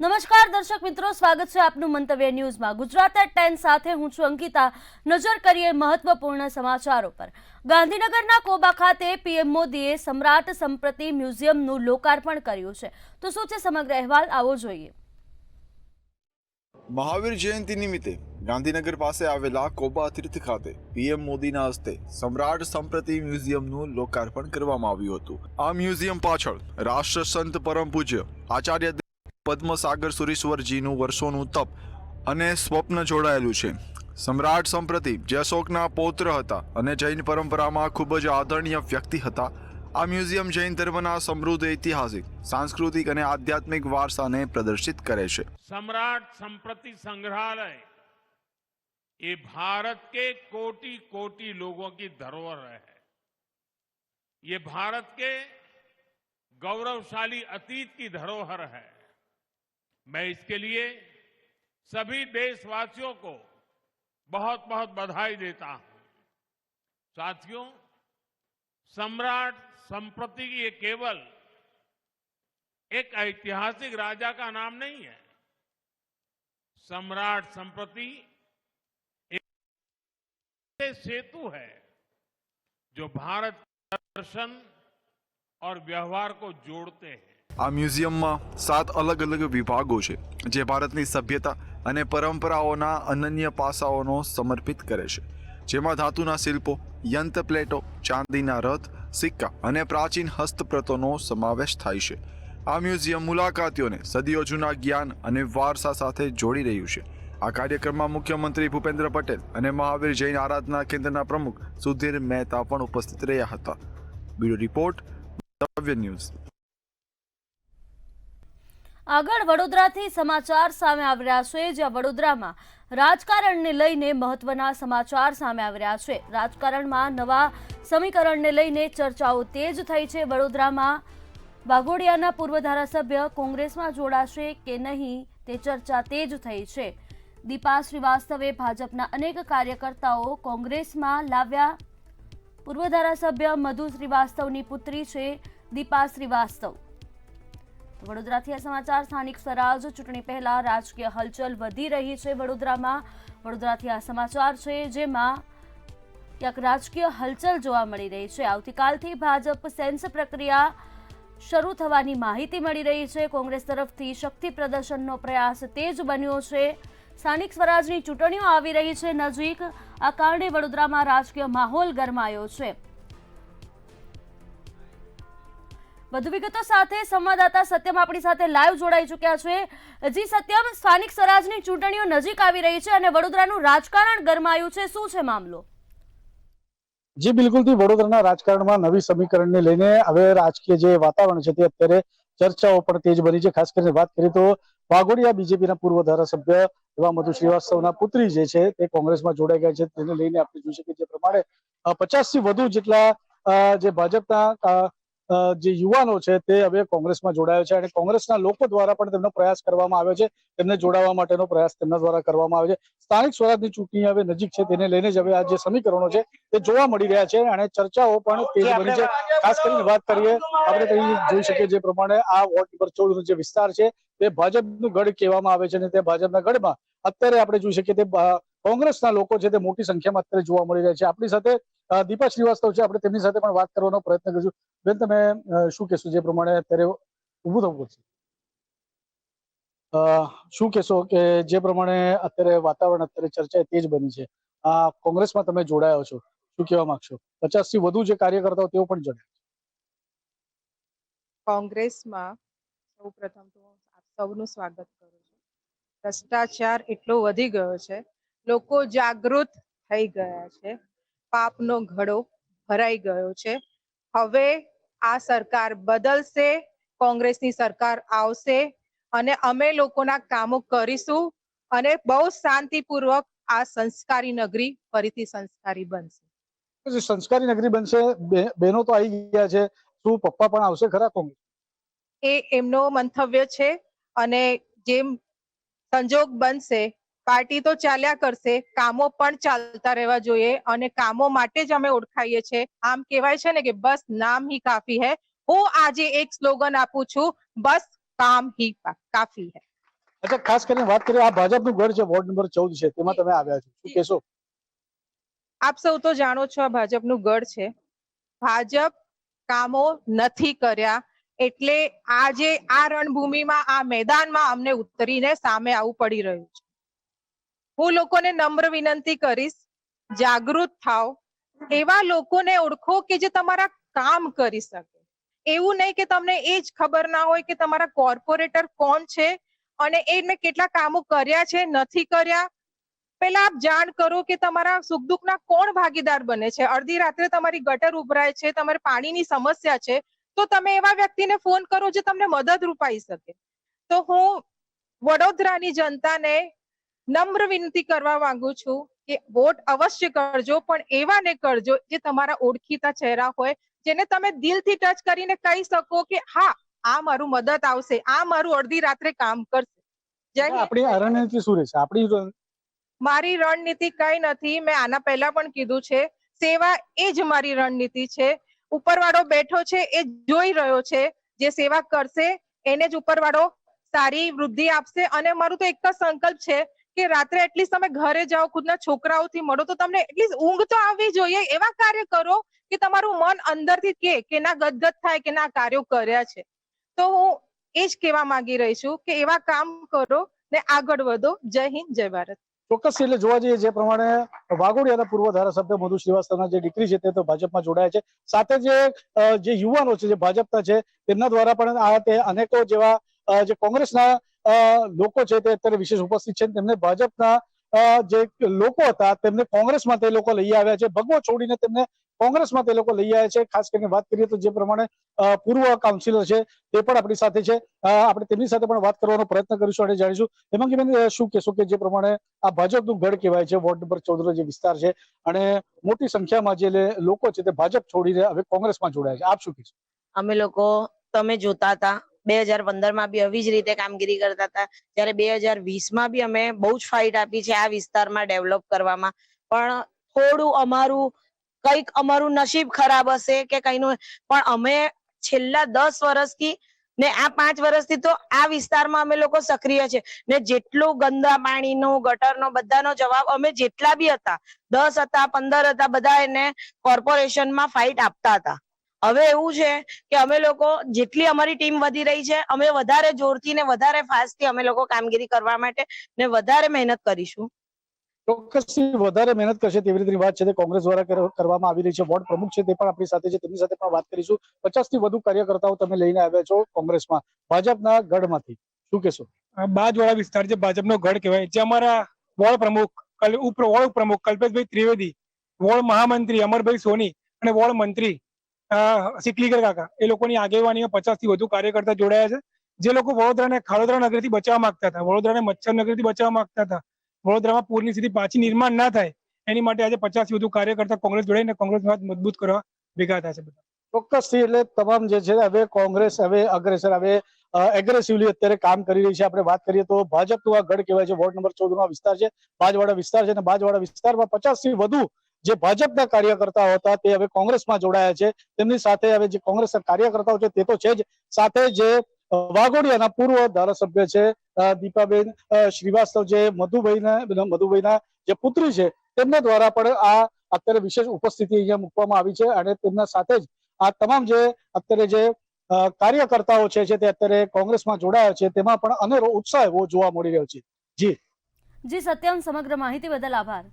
નમસ્કાર દર્શક મિત્રો, સ્વાગત છે આપનું મંતવ્ય ન્યૂઝમાં। ગુજરાત એટ 10 સાથે હું છું અંકિતા। નજર કરીએ મહત્વપૂર્ણ સમાચારો પર। ગાંધીનગરના કોબા ખાતે પીએમ મોદીએ સમ્રાટ સંપ્રતિ મ્યુઝિયમનું લોકાર્પણ કર્યું છે। તો શું છે સમગ્ર અહેવાલ, આવો જોઈએ। મહાવીર જયંતિ નિમિત્તે ગાંધીનગર પાસે આવેલા કોબા તીર્થ ખાતે પીએમ મોદીના હસ્તે સમ્રાટ સંપ્રતિ મ્યુઝિયમનું લોકાર્પણ કરવામાં આવ્યું હતું। આ મ્યુઝિયમ પાછળ રાષ્ટ્ર સંત પરમ પૂજ્ય આચાર્ય પદ્મસાગર સુરીશ્વરજીનું વર્ષોનું તપ અને સ્વપ્ન જોડાયેલું છે। સમ્રાટ સંપ્રતિ જે અશોકના પૌત્ર હતા અને જૈન પરંપરામાં ખૂબ જ આદરણીય વ્યક્તિ હતા। આ મ્યુઝિયમ જૈન ધર્મના સમૃદ્ધ ઐતિહાસિક, સાંસ્કૃતિક અને આધ્યાત્મિક વારસાને પ્રદર્શિત કરે છે। सम्राट संप्रति संग्रहालय ये भारत के कोटि कोटि लोगों की धरोहर है। ये भारत के गौरवशाली अतीत की धरोहर है। मैं इसके लिए सभी देशवासियों को बहुत बहुत बधाई देता हूं। साथियों, सम्राट संप्रति ये केवल एक ऐतिहासिक राजा का नाम नहीं है। सम्राट संप्रति एक सेतु है जो भारत के दर्शन और व्यवहार को जोड़ते हैं। આ મ્યુઝિયમમાં 7 અલગ અલગ વિભાગો છે જે ભારતની સભ્યતા અને પરંપરાઓના અનન્ય પાસાઓનો સમર્પિત કરે છે, જેમાં ધાતુના શિલ્પો, યંત્ર પ્લેટો, ચાંદીના રથ, સિક્કા અને પ્રાચીન હસ્તપ્રતોનો સમાવેશ થાય છે। આ મ્યુઝિયમ મુલાકાતીઓને સદીઓ જૂના જ્ઞાન અને વારસા સાથે જોડી રહ્યું છે। આ કાર્યક્રમમાં મુખ્યમંત્રી ભૂપેન્દ્ર પટેલ અને મહાવીર જૈન આરાધના કેન્દ્રના પ્રમુખ સુધીર મહેતા પણ ઉપસ્થિત રહ્યા હતા। બ્યુરો રિપોર્ટ, મંતવ્ય ન્યૂઝ। આગળ વડોદરાથી સમાચાર સામે આવી રહ્યા છે, જ્યાં વડોદરામાં રાજકારણને લઈને મહત્વના સમાચાર સામે આવી રહ્યા છે। રાજકારણમાં નવા સમીકરણને લઈને ચર્ચાઓ તેજ થઈ છે। વડોદરામાં વાઘોડિયાના પૂર્વ ધારાસભ્ય કોંગ્રેસમાં જોડાશે કે નહીં તે ચર્ચા તેજ થઈ છે। દીપા શ્રીવાસ્તવે ભાજપના અનેક કાર્યકર્તાઓ કોંગ્રેસમાં લાવ્યા। પૂર્વ ધારાસભ્ય મધુ શ્રીવાસ્તવની પુત્રી છે દીપા શ્રીવાસ્તવ। વડોદરાથી આ સમાચાર। સ્થાનિક સ્વરાજ ચૂંટણી પહેલા રાજકીય હલચલ વધી રહી છે વડોદરાથી આ સમાચાર છે, જેમાં ક્યાંક રાજકીય હલચલ જોવા મળી રહી છે। આવતીકાલથી ભાજપ સેન્સ પ્રક્રિયા શરૂ થવાની માહિતી મળી રહી છે। કોંગ્રેસ તરફથી શક્તિ પ્રદર્શનનો પ્રયાસ તેજ બન્યો છે। સ્થાનિક સ્વરાજની ચૂંટણીઓ આવી રહી છે નજીક। આ કારણે વડોદરામાં રાજકીય માહોલ ગરમાયો છે। વધુ વિગતો સાથે સંવાદદાતા સત્યમ આપણી સાથે લાઈવ જોડાઈ ચૂક્યા છે। જી સત્યમ, સ્થાનિક સ્વરાજની ચૂંટણીઓ નજીક આવી રહી છે અને વડોદરાનું રાજકારણ ગરમાયું છે, શું છે મામલો? જી બિલકુલથી વડોદરાના રાજકારણમાં નવી સમીકરણને લઈને હવે રાજકીય જે વાતાવરણ છે તે અત્યારે ચર્ચાઓ પણ તેજ બની છે। ખાસ કરીને વાત કરીએ તો વાઘોડિયા બીજેપીના પૂર્વ ધારાસભ્ય એવા મધુ શ્રીવાસ્તવના પુત્રી જે છે તે કોંગ્રેસમાં જોડાઈ ગયા છે। તેને લઈને આપણે જોઈ શકીએ જે પ્રમાણે 50 થી વધુ જેટલા જે ભાજપના જે યુવાનો છે તે હવે કોંગ્રેસમાં જોડાયા છે અને કોંગ્રેસના લોકો દ્વારા પણ તેમનો પ્રયાસ કરવામાં આવ્યો છે। તેમને જોડાવા માટેનો પ્રયાસ તેમના દ્વારા કરવામાં આવ્યો છે। સ્થાનિક સ્વરાજની ચૂંટણી હવે નજીક છે, તેને લઈને જ હવે આ જે સમીકરણો છે તે જોવા મળી રહ્યા છે અને ચર્ચાઓ પણ તેજ બની છે। ખાસ કરીને વાત કરીએ આપણે તો જોઈ શકીએ જે પ્રમાણે આ વોર્ડ નંબર 14 નો જે વિસ્તાર છે તે ભાજપનું ગઢ કહેવામાં આવે છે અને તે ભાજપના ગઢમાં અત્યારે આપણે જોઈ શકીએ તે કોંગ્રેસના લોકો છે તે મોટી સંખ્યામાં અત્યારે જોવા મળી રહ્યા છે। આપણી સાથે દીપા શ્રીવાસ્તવ છે, આપણે તેમની સાથે પણ વાત કરવાનો પ્રયત્ન કરીશું। બેન, તમે શું કહેશો જે પ્રમાણે અત્યારે ઊભું થવું પડશે, શું કહેશો કે જે પ્રમાણે અત્યારે વાતાવરણ અત્યારે ચર્ચા તેજ બની છે, આ કોંગ્રેસમાં તમે જોડાયો છો, શું કહેવા માંગશો? 50 થી વધુ જે કાર્યકર્તાઓ તેઓ પણ જોડાયા છે કોંગ્રેસમાં। સૌપ્રથમ તો આપ સૌનું સ્વાગત કરું છું। ભ્રષ્ટાચાર એટલો વધી ગયો છે, લોકો જાગૃત થઈ ગયા છે, પાપનો ઘડો ભરાઈ ગયો છે। હવે આ સરકાર બદલશે, કોંગ્રેસની સરકાર આવશે અને અમે લોકોના કામો કરીશું અને બહુ શાંતિપૂર્વક આ સંસ્કારી નગરી ફરીથી સંસ્કારી બનશે। સંસ્કારી નગરી બનશે, બહેનો તો આવી ગયા છે, શું પપ્પા પણ આવશે ખરા કોંગ્રેસ? એ એમનો મંતવ્ય છે અને જેમ સંજોગ બનશે પાર્ટી તો ચાલ્યા કરશે, કામો પણ ચાલતા રહેવા જોઈએ અને કામો માટે જ અમે ઓળખાઈએ છીએ। આમ કહેવાય છે ને કે બસ નામ ही काफी है। હું આજે એક સ્લોગન આપું છું, બસ કામ ही काफी है। અચ્છા, ખાસ કરીને વાત કરીએ આ ભાજપનું ગઢ છે, વોર્ડ નંબર 14 છે, તેમાં તમે આવ્યા છો, શું કહેશો? આપ સૌ તો જાણો છો આ ભાજપનું ગઢ છે. ભાજપ કામો નથી કર્યા એટલે આજે આ રણભૂમિમાં આ મેદાનમાં અમને ઉતરીને સામે આવવું પડી રહ્યું છે. હું લોકોને નમ્ર વિનંતી કરીશ, જાગૃત થાઓ, એવા લોકોને ઓળખો કે જે તમારા કામ કરી શકે. એવું નહીં કે તમને એ જ ખબર ના હોય કે તમારા કોર્પોરેટર કોણ છે અને એને કેટલા કામો કર્યા છે નથી કર્યા. પહેલા આપ જાણ કરો કે તમારા સુખ દુઃખના કોણ ભાગીદાર બને છે. અડધી રાત્રે તમારી ગટર ઉભરાય છે, તમારે પાણીની સમસ્યા છે, તો તમે એવા વ્યક્તિને ફોન કરો જે તમને મદદરૂપ આવી શકે. તો હું વડોદરાની જનતાને નમ્ર વિનંતી કરવા માંગુ છું કે વોટ અવશ્ય કરજો, પણ એવાને કરજો જે તમારા ઓળખીતા ચહેરા હોય, જેને તમે દિલથી ટચ કરીને કહી શકો કે હા, આ મારું મદદ આવશે, આ મારું અડધી રાત્રે કામ કરશે. જય હિન્દ. આપણી રણનીતિ શું રહેશે? આપણી મારી રણનીતિ કઈ નથી. મેં આના પહેલા પણ કીધું છે, સેવા એ જ મારી રણનીતિ છે. ઉપરવાળો બેઠો છે, એ જોઈ રહ્યો છે, જે સેવા કરશે એને જ ઉપરવાળો સારી વૃદ્ધિ આપશે. અને મારું તો એક જ સંકલ્પ છે કે રાત્રે એટલીસ્ટ તમે ઘરે જાઓ, ખુદના છોકરાઓથી મળો, તો તમને એટલીસ્ટ ઊંઘ તો આવવી જોઈએ. એવા કાર્ય કરો કે તમારું મન અંદરથી કે ના ગદગદ થાય કે ના કાર્યો કર્યા છે. તો હું એ જ કહેવા માંગી રહી છું કે એવા કામ કરો ને આગળ વધો. જય હિન્દ, જય ભારત. ચોક્કસ એટલે જોવા જઈએ જે પ્રમાણે વાઘોડિયાના પૂર્વ ધારાસભ્ય મધુ શ્રીવાસ્તવના જે દીકરી છે તે તો ભાજપમાં જોડાયા છે, સાથે જે યુવાનો છે જે ભાજપના છે તેમના દ્વારા પણ આ તે અનેકો જેવા જે કોંગ્રેસના લોકો છે તે અત્યારે વિશેષ ઉપસ્થિત છે. તેમને ભાજપના જે લોકો હતા તેમને કોંગ્રેસમાં તે લોકો લઈ આવ્યા છે, ભગવો છોડીને તેમને કોંગ્રેસમાં તે લોકો લઈ આવ્યા છે. ખાસ કરીને વાત કરીએ તો જે પ્રમાણે પૂર્વ કાઉન્સિલર છે તે પણ આપણી સાથે છે, આપણે તેમની સાથે પણ વાત કરવાનો પ્રયત્ન કરીશું અને જાણીશું. હેમાંગીબેન, શું કહેશો કે જે પ્રમાણે આ ભાજપનું ગઢ કહેવાય છે, વોર્ડ નંબર 14 નો જે વિસ્તાર છે, અને મોટી સંખ્યામાં જે લોકો છે તે ભાજપ છોડીને હવે કોંગ્રેસમાં જોડાયા છે, આપ શું કહેશો? અમે લોકો તમે જોતા હતા 2015 બી આવી જ રીતે કામગીરી કરતા હતા. ત્યારે 2020 બી અમે બહુ જ ફાઇટ આપી છે આ વિસ્તારમાં ડેવલપ કરવામાં. પણ થોડું અમારું નસીબ ખરાબ હશે કે કઈનું, પણ અમે છેલ્લા 10 વર્ષથી ને આ 5 વર્ષથી તો આ વિસ્તારમાં અમે લોકો સક્રિય છે. ને જેટલું ગંદા પાણીનો, ગટરનો બધાનો જવાબ અમે જેટલા બી હતા, 10 હતા, 15 હતા, બધા એને કોર્પોરેશનમાં ફાઇટ આપતા હતા. હવે એવું છે કે અમે લોકો જેટલી અમારી ટીમ વધી રહી છે, અમે વધારે જોરથી ને વધારે ફાસ્ટથી અમે લોકો કામગીરી કરવા માટે ને વધારે મહેનત કરીશું. ચોક્કસથી વધારે મહેનત કરશે તેવી રીતની વાત છે તે કોંગ્રેસ દ્વારા કરવામાં આવી રહી છે. વોર્ડ પ્રમુખ છે તે પણ આપણી સાથે છે, તેમની સાથે પણ વાત કરીશું. 50 થી વધુ કાર્યકર્તાઓ તમે લઈને આવ્યા છો કોંગ્રેસમાં, ભાજપના ગઢમાંથી, શું કહેશો? બાજવાડા વિસ્તાર જે ભાજપનો ગઢ કહેવાય, જે અમારા વોર્ડ પ્રમુખ વોર્ડ પ્રમુખ કલ્પેશભાઈ ત્રિવેદી, વોર્ડ મહામંત્રી અમરભાઈ સોની અને વોર્ડ મંત્રી સિકલીકર કાકા, એ લોકોની આગેવાનીમાં 50 થી વધુ કાર્યકર્તા જોડાયા છે. જે લોકો વડોદરાને ખાડોદરા નગરથી બચાવવા માંગતા હતા, વડોદરાને મચ્છર નગરથી બચાવવા માંગતા હતા, વડોદરામાં પૂરની સ્થિતિ પાછી નિર્માણ ના થાય એની માટે આજે 50 થી વધુ કાર્યકર્તા કોંગ્રેસ જોડાઈને કોંગ્રેસ મજબૂત કરવા ભેગા થયા છે બધા. ચોક્કસથી એટલે તમામ જે છે હવે કોંગ્રેસ હવે અગ્રેસર, હવે એગ્રેસિવલી અત્યારે કામ કરી રહી છે. આપણે વાત કરીએ તો ભાજપનું આ ગઢ કહેવાય છે, વોર્ડ નંબર 14 નો વિસ્તાર છે, બાજવાડા વિસ્તાર છે, અને બાજવાડા વિસ્તારમાં 50 થી વધુ જે ભાજપના કાર્યકર્તાઓ હતા તે હવે કોંગ્રેસમાં જોડાયા છે. તેમની સાથે હવે જે કોંગ્રેસના કાર્યકર્તાઓ છે તે તો છે જ, સાથે જે વાઘોડિયાના પૂર્વ ધારાસભ્ય છે દીપાબેન શ્રીવાસ્તવ, જે મધુભાઈના જે પુત્રી છે, તેમના દ્વારા પણ આ અત્યારે વિશેષ ઉપસ્થિતિ અહીંયા મૂકવામાં આવી છે. અને તેમના સાથે જ આ તમામ જે અત્યારે જે કાર્યકર્તાઓ છે તે અત્યારે કોંગ્રેસમાં જોડાયા છે, તેમાં પણ અનેરો ઉત્સાહ એવો જોવા મળી રહ્યો છે. જી સત્યમ, સમગ્ર માહિતી બદલ આભાર.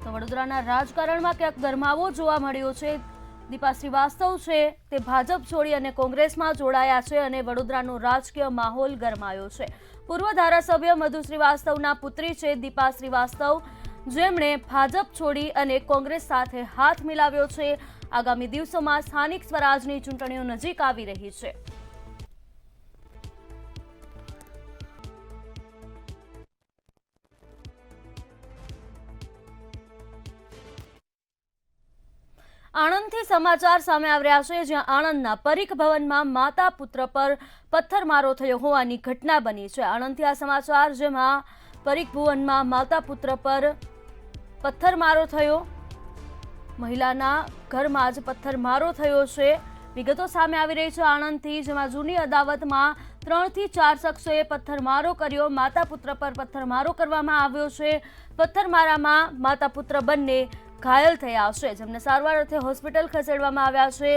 તો વડોદરાના રાજકારણમાં ક્યાંક ગરમાવો જોવા મળ્યો છે. દીપા શ્રીવાસ્તવ છે તે ભાજપ છોડી અને કોંગ્રેસમાં જોડાયા છે અને વડોદરાનો રાજકીય માહોલ ગરમાયો છે. પૂર્વ ધારાસભ્ય મધુ શ્રીવાસ્તવના પુત્રી છે દીપા શ્રીવાસ્તવ, જેમણે ભાજપ છોડી અને કોંગ્રેસ સાથે હાથ મિલાવ્યો છે. આગામી દિવસોમાં સ્થાનિક સ્વરાજની ચૂંટણીઓ નજીક આવી રહી છે. આણંદથી સમાચાર સામે આવ્યા છે, જ્યાં આણંદના પરીખ ભવનમાં માતા પુત્ર પર પથ્થરમારો થયો હોવાની ઘટના બની છે. આણંદથી આ સમાચાર, જેમાં પરીખ ભવનમાં માતા પુત્ર પર પથ્થરમારો થયો, મહિલાના ઘરમાં જ પથ્થરમારો થયો છે. વિગતો સામે આવી રહી છે આણંદથી, જેમાં જૂની અદાવતમાં 3 થી 4 શખ્સોએ પથ્થરમારો કર્યો. માતા પુત્ર પર પથ્થરમારો કરવામાં આવ્યો છે. પથ્થરમારામાં માતા પુત્ર બંને ઘાયલ થયા છે, જેમને સારવાર અર્થે હોસ્પિટલ ખસેડવામાં આવ્યા છે.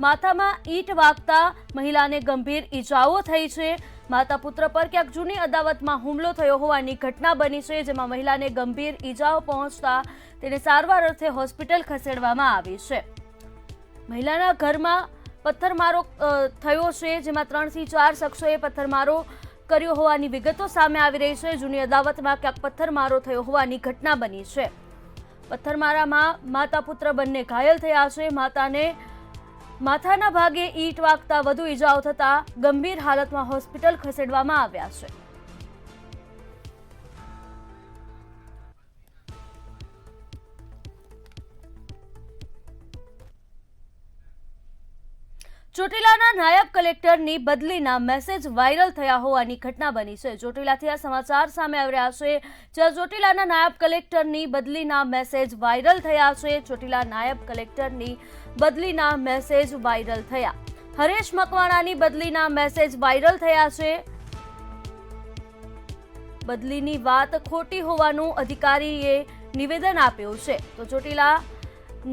માથામાં ઈંટ વાગતા મહિલાને ગંભીર ઈજાઓ થઈ છે. માતા પુત્ર પર ક્યાંક જૂની અદાવતમાં હુમલો થયો હોવાની ઘટના બની છે, જેમાં મહિલાને ગંભીર ઈજાઓ પહોંચતા તેને સારવાર અર્થે હોસ્પિટલ ખસેડવામાં આવી છે. મહિલાના ઘરમાં પથ્થરમારો થયો છે, જેમાં 3 થી 4 શખ્સોએ પથ્થરમારો કર્યો હોવાની વિગતો સામે આવી રહી છે. જૂની અદાવતમાં ક્યાંક પથ્થરમારો થયો હોવાની ઘટના બની છે. પથ્થરમારામાં માતા પુત્ર બંને ઘાયલ થયા છે. માતાને માથાના ભાગે ઈંટ વાગતા વધુ ઈજાઓ થતા ગંભીર હાલતમાં હોસ્પિટલ ખસેડવામાં આવ્યા છે. ચોટીલાના નાયબ કલેક્ટરની બદલીના મેસેજ વાયરલ થયા હોવાની ઘટના બની છે. ચોટીલાથી આ સમાચાર સામે આવી રહ્યા છે, જ્યાં ચોટીલાના નાયબ કલેક્ટરની બદલીના મેસેજ વાયરલ થયા છે. ચોટીલા નાયબ કલેક્ટરની બદલીના મેસેજ વાયરલ થયા. હરેશ મકવાણાની બદલીના મેસેજ વાયરલ થયા છે. બદલીની વાત ખોટી હોવાનું અધિકારીએ નિવેદન આપ્યું છે. તો ચોટીલા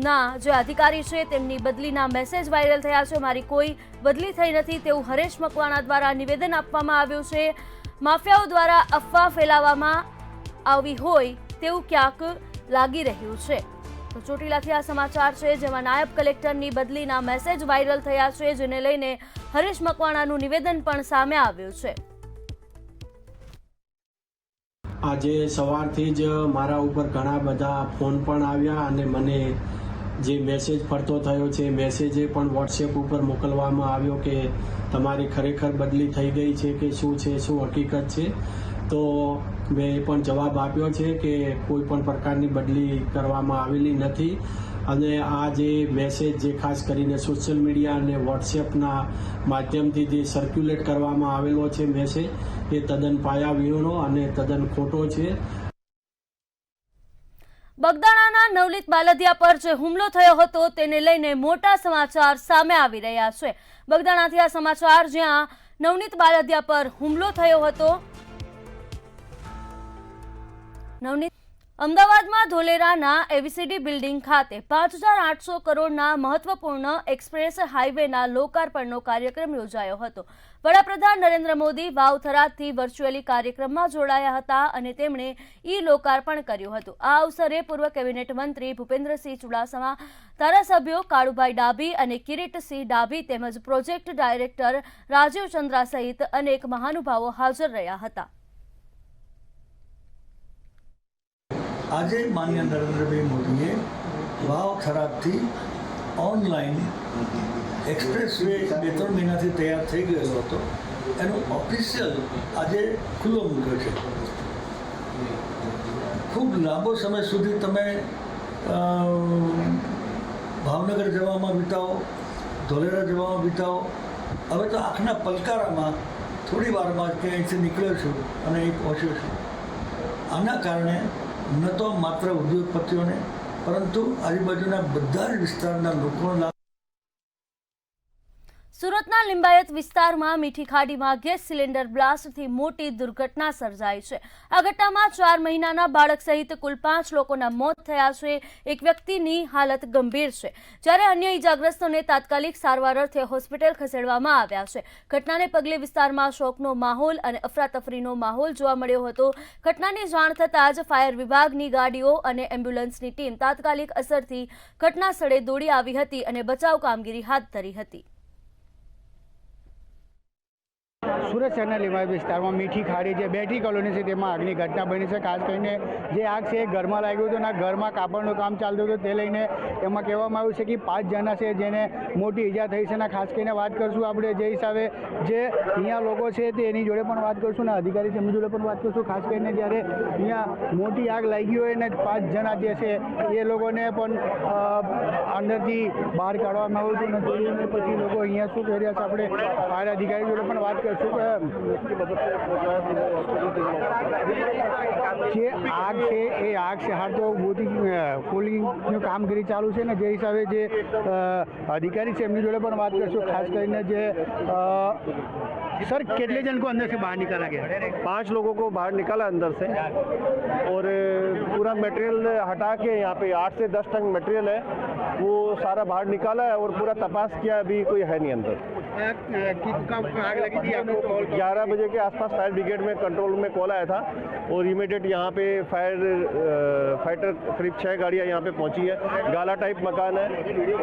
ના જે અધિકારી છે તેમની બદલીના મેસેજ વાયરલ થયા છે. મારી કોઈ બદલી થઈ નથી તેવું હરેશ મકવાણા દ્વારા નિવેદન આપવામાં આવ્યું છે. માફિયાઓ દ્વારા અફવા ફેલાવવામાં આવી હોય તેવું ક્યાંક લાગી રહ્યું છે. તો ચોટીલાથી આ સમાચાર છે, જેમાં નાયબ કલેક્ટરની બદલીના મેસેજ વાયરલ થયા છે, જેને લઈને હરેશ મકવાણાનું નિવેદન પણ સામે આવ્યું છે. આજે સવારથી જ મારા ઉપર ઘણા બધા ફોન પણ આવ્યા અને મને જે મેસેજ ફરતો થયો છે મેસેજે પણ વોટ્સએપ ઉપર મોકલવામાં આવ્યો કે તમારી ખરેખર બદલી થઈ ગઈ છે કે શું છે, શું હકીકત છે. તો મેં એ પણ જવાબ આપ્યો છે કે કોઈ પણ પ્રકારની બદલી કરવામાં આવેલી નથી. અને આ જે મેસેજ જે ખાસ કરીને સોશિયલ મીડિયા અને વોટ્સએપના માધ્યમથી જે સર્ક્યુલેટ કરવામાં આવેલો છે મેસેજ, એ તદ્દન પાયાવિહોણો અને તદ્દન ખોટો છે. બગદાણાના નવનીત બાલદિયા પર જે હુમલો થયો હતો તેને લઈને મોટા સમાચાર સામે આવી રહ્યા છે. બગદાણાથી આ સમાચાર, જ્યાં નવનીત બાલદિયા પર હુમલો થયો હતો. નવનીત અમદાવાદમાં ધોલેરાના એવીસીડી બિલ્ડિંગ ખાતે 5,800 કરોડના મહત્વપૂર્ણ એક્સપ્રેસ હાઈવેના લોકાર્પણનો કાર્યક્રમ યોજાયો હતો. વડાપ્રધાન નરેન્દ્ર મોદી વાવથરાથી વર્ચ્યુઅલી કાર્યક્રમમાં જોડાયા હતા અને તેમણે લોકાર્પણ કર્યું હતું. આ અવસરે પૂર્વ કેબિનેટ મંત્રી ભૂપેન્દ્રસિંહ ચુડાસમા, ધારાસભ્યો કાળુભાઈ ડાભી અને કિરીટસિંહ ડાભી તેમજ પ્રોજેક્ટ ડાયરેક્ટર રાજીવ ચંદ્રા સહિત અનેક મહાનુભાવો હાજર રહ્યા હતા. આજે માનનીય નરેન્દ્રભાઈ મોદીએ વાવ-થરાદથી ઓનલાઈન એક્સપ્રેસ વે 2-3 મહિનાથી તૈયાર થઈ ગયેલો હતો, એનું ઓફિશિયલ આજે ખુલ્લો મૂક્યો છે. ખૂબ લાંબો સમય સુધી તમે ભાવનગર જવામાં વિતાવો, ધોલેરા જવામાં વિતાવો, હવે તો આંખના પલકારામાં થોડી વારમાં કે અહીંથી નીકળ્યો છું અને અહીં પહોંચ્યો છું. આના કારણે ન તો માત્ર ઉદ્યોગપતિઓને પરંતુ આજુબાજુના બધા જ વિસ્તારના લોકોનો લાભ. સુરતના લિંબાયત વિસ્તારમાં મીઠી ખાડીમાં ગેસ સિલિન્ડર બ્લાસ્ટથી મોટી દુર્ઘટના સર્જાઈ છે. આ ઘટનામાં 4 મહિનાના બાળક સહિત કુલ 5 લોકોના મોત થયા છે. એક વ્યક્તિની હાલત ગંભીર છે, જ્યારે અન્ય ઈજાગ્રસ્તોને તાત્કાલિક સારવાર અર્થે હોસ્પિટલ ખસેડવામાં આવ્યા છે. ઘટનાને પગલે વિસ્તારમાં શોકનો માહોલ અને અફરાતફરીનો માહોલ જોવા મળ્યો હતો. ઘટનાની જાણ થતાં જ ફાયર વિભાગની ગાડીઓ અને એમ્બ્યુલન્સની ટીમ તાત્કાલિક અસરથી ઘટના સ્થળે દોડી આવી હતી અને બચાવ કામગીરી હાથ ધરી હતી. સુરત શહેરના લિંબાયત વિસ્તારમાં મીઠી ખાડી જે બેઠી કોલોની છે તેમાં આગની ઘટના બની છે. ખાસ કરીને જે આગ છે એ ઘરમાં લાગ્યું હતું અને ઘરમાં કાપડનું કામ ચાલતું હતું, તે લઈને એમાં કહેવામાં આવ્યું છે કે 5 જણા છે જેને મોટી ઈજા થઈ છે. અને ખાસ કરીને વાત કરશું આપણે જે હિસાબે જે અહીંયા લોકો છે તે એની જોડે પણ વાત કરશું અને અધિકારી તેમની જોડે પણ વાત કરશું. ખાસ કરીને જ્યારે અહીંયા મોટી આગ લાગી હોય અને 5 જણા જે છે એ લોકોને પણ અંદરથી બહાર કાઢવામાં આવ્યું હતું અને પછી લોકો અહીંયા શું કહી રહ્યા છે આપણે ફાયર અધિકારી જોડે પણ વાત કરશું. જે આગ છે એ આગ છે હાલ તો બધી કુલિંગનું કામગીરી ચાલુ છે ને જે હિસાબે જે અધિकारी છે એમની જોડે પણ વાત કરશું ખાસ કરીને જે सर कितने जन को अंदर से बाहर निकाला गया? 5 लोगों को बाहर निकाला अंदर से और पूरा मटेरियल हटा के यहाँ पे 8 से 10 टन मटेरियल है वो सारा बाहर निकाला है और पूरा तपास किया, अभी कोई है नहीं अंदर। आग लगी थी आपको कॉल? 11 बजे के आसपास फायर ब्रिगेड में कंट्रोल में कॉल आया था और इमीडिएट यहाँ पे फाइटर करीब 6 गाड़ियाँ यहाँ पे पहुँची है। गाला टाइप मकान है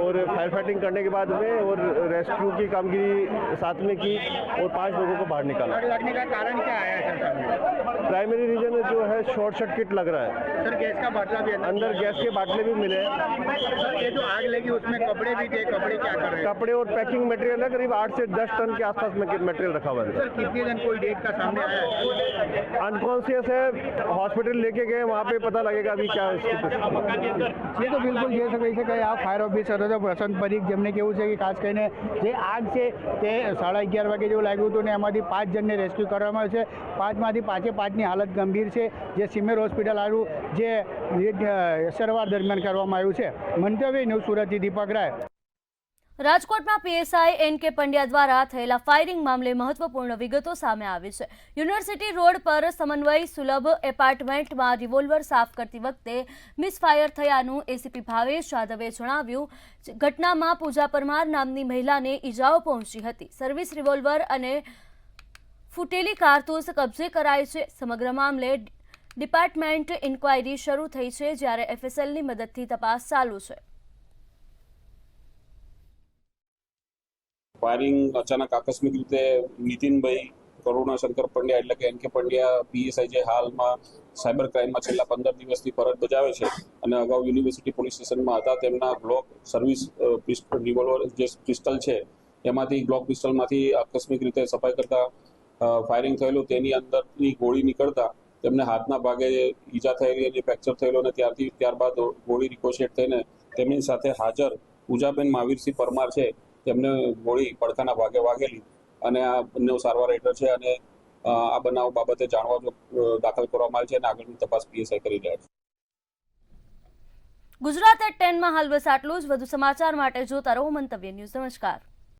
और फायर फाइटिंग करने के बाद में और रेस्क्यू की कामगिरी साथ में की और 5 लोगों को बाहर निकाला। आग लगने का कारण क्या आया सर सामने? प्राइमरी रीजन जो है शॉर्ट सर्किट लग रहा है। सर गैस का बाटला भी अंदर गैस के बाटले भी मिले हैं। सर ये जो आग लगी उसमें कपड़े भी थे, कपड़े क्या कर रहे हैं? कपड़े और पैकिंग मटेरियल है, करीब 8 से 10 टन के आसपास में मटेरियल रखा हुआ है। सर कितने जन कोई डेट का सामने आया है? अनकॉन्शियस है, हॉस्पिटल लेके गए, वहाँ पे पता लगेगा अभी क्या ये तो बिल्कुल જે કહી શકાય આ ફાયર ઓફિસર હતો વસંત પરીખ જેમને કેવું છે કે ખાસ કરીને જે આગ છે તે 11:30 વાગે જેવું લાગ્યું હતું ને એમાંથી 5 જણને રેસ્ક્યુ કરવામાં આવ્યું છે 5માંથી 5ની હાલત ગંભીર છે જે સિમેર હોસ્પિટલ આવ્યું જે સારવાર દરમિયાન કરવામાં આવ્યું છે મંતવ્ય ન્યૂઝ સુરતથી દીપક રાય। રાજકોટમાં પીએસઆઈ એન.કે. પંડ્યા દ્વારા થયેલા ફાયરિંગ મામલે મહત્વપૂર્ણ વિગતો સામે આવી છે। યુનિવર્સિટી રોડ પર સમન્વય સુલભ એપાર્ટમેન્ટમાં રિવોલ્વર સાફ કરતી વખતે મિસફાયર થયાનું એસીપી ભાવેશ જાદવે જણાવ્યું। ઘટનામાં પૂજા પરમાર નામની મહિલાને ઈજાઓ પહોંચી હતી। સર્વિસ રિવોલ્વર અને ફૂટેલી કારતૂસ કબજે કરાઈ છે। સમગ્ર મામલે ડિપાર્ટમેન્ટ ઇન્ક્વાયરી શરૂ થઈ છે જ્યારે એફએસએલની મદદથી તપાસ ચાલુ છે। फायरिंग अचानक आकस्मिक रीते नितिनभाई करुणाशंकर पंड्या એટલે કે એન.કે. પંડ્યા પીએસઆઈ જે હાલમાં સાયબર ક્રાઇમમાં છેલ્લા 15 દિવસથી ફરજ બજાવે છે અને અગાઉ યુનિવર્સિટી પોલીસ સ્ટેશનમાં હતા તેમના ગ્લોક સર્વિસ રિવોલ્વર જે પિસ્ટલ છે એમાંથી ગ્લોક પિસ્ટલમાંથી આકસ્મિક રીતે સફાઈ કરતા ફાયરિંગ થયેલું તેની અંદરની ગોળી નીકળતા તેમને હાથના ભાગે ઈજા થયેલી અને ફ્રેક્ચર થયેલો અને ત્યારબાદ ગોળી રિકોશેટ થઈને તેમની સાથે હાજર પૂજાબેન મહાવીરસિંહ પરમાર છે તેમને ગોળી પડખાના ભાગે વાગેલી અને આ બંને સારવાર હેઠળ છે અને આ બનાવ બાબતે જાણવા દાખલ કરવામાં આવી છે અને આગળની તપાસ પીએસઆઈ કરી રહ્યા છે। ગુજરાત એટ 10માં હાલ બસ આટલું જ। વધુ સમાચાર માટે જોતા રહો મંતવ્ય ન્યૂઝ। નમસ્કાર।